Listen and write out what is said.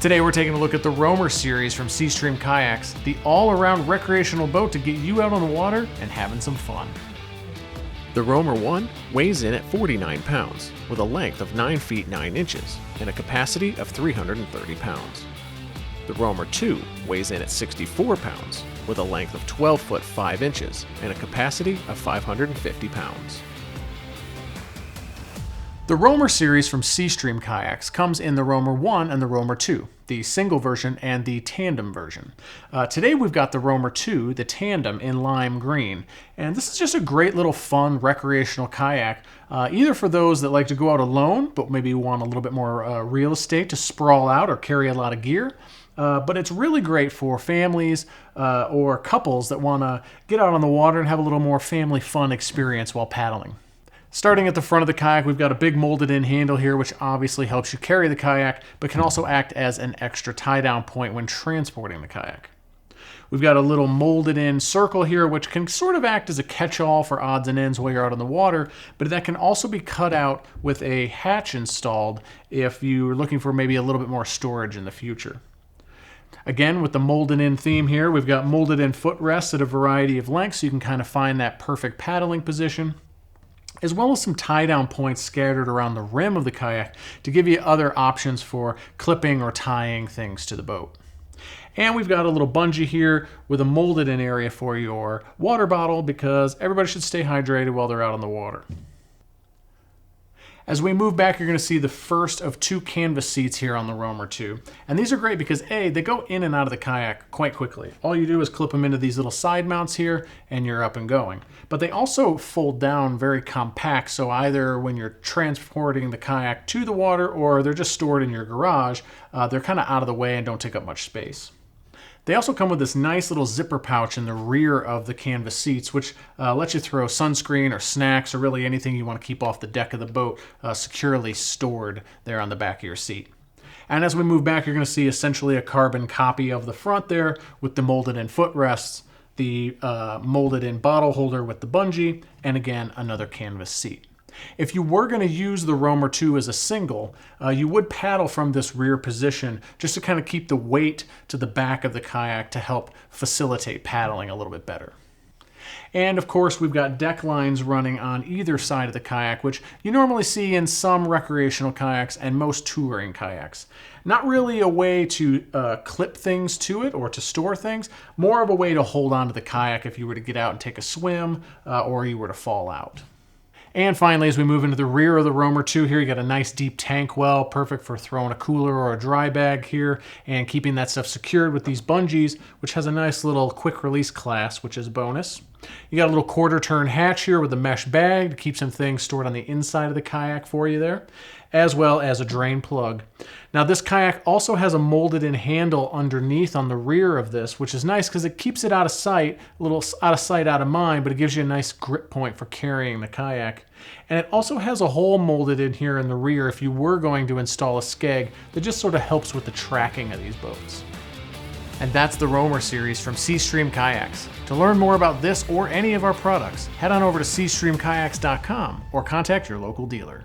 Today we're taking a look at the Roamer series from Seastream Kayaks, the all-around recreational boat to get you out on the water and having some fun. The Roamer 1 weighs in at 49 pounds, with a length of 9 feet 9 inches and a capacity of 330 pounds. The Roamer 2 weighs in at 64 pounds, with a length of 12 foot 5 inches and a capacity of 550 pounds. The Roamer series from Seastream Kayaks comes in the Roamer 1 and the Roamer 2, the single version and the tandem version. Today we've got the Roamer 2, the tandem, in lime green. And this is just a great little fun recreational kayak, either for those that like to go out alone, but maybe want a little bit more real estate to sprawl out or carry a lot of gear. But it's really great for families or couples that want to get out on the water and have a little more family fun experience while paddling. Starting at the front of the kayak, we've got a big molded in handle here, which obviously helps you carry the kayak, but can also act as an extra tie-down point when transporting the kayak. We've got a little molded in circle here, which can sort of act as a catch-all for odds and ends while you're out on the water, but that can also be cut out with a hatch installed if you're looking for maybe a little bit more storage in the future. Again, with the molded in theme here, we've got molded in footrests at a variety of lengths so you can kind of find that perfect paddling position, as well as some tie-down points scattered around the rim of the kayak to give you other options for clipping or tying things to the boat. And we've got a little bungee here with a molded in area for your water bottle because everybody should stay hydrated while they're out on the water. As we move back, you're going to see the first of two canvas seats here on the Roamer 2. And these are great because A, they go in and out of the kayak quite quickly. All you do is clip them into these little side mounts here and you're up and going. But they also fold down very compact, so either when you're transporting the kayak to the water or they're just stored in your garage, they're kind of out of the way and don't take up much space. They also come with this nice little zipper pouch in the rear of the canvas seats, which lets you throw sunscreen or snacks or really anything you want to keep off the deck of the boat securely stored there on the back of your seat. And as we move back, you're going to see essentially a carbon copy of the front there with the molded in footrests, the molded in bottle holder with the bungee, and again, another canvas seat. If you were going to use the Roamer 2 as a single, you would paddle from this rear position just to kind of keep the weight to the back of the kayak to help facilitate paddling a little bit better. And of course, we've got deck lines running on either side of the kayak, which you normally see in some recreational kayaks and most touring kayaks. Not really a way to clip things to it or to store things, more of a way to hold onto the kayak if you were to get out and take a swim or you were to fall out. And finally, as we move into the rear of the Roamer 2 here, you got a nice deep tank well, perfect for throwing a cooler or a dry bag here and keeping that stuff secured with these bungees, which has a nice little quick release clasp, which is a bonus. You got a little quarter turn hatch here with a mesh bag to keep some things stored on the inside of the kayak for you there, as well as a drain plug. Now this kayak also has a molded in handle underneath on the rear of this, which is nice because it keeps it out of sight, a little out of sight, out of mind, but it gives you a nice grip point for carrying the kayak. And it also has a hole molded in here in the rear if you were going to install a skeg that just sort of helps with the tracking of these boats. And that's the Roamer series from Seastream Kayaks. To learn more about this or any of our products, head on over to seastreamkayaks.com or contact your local dealer.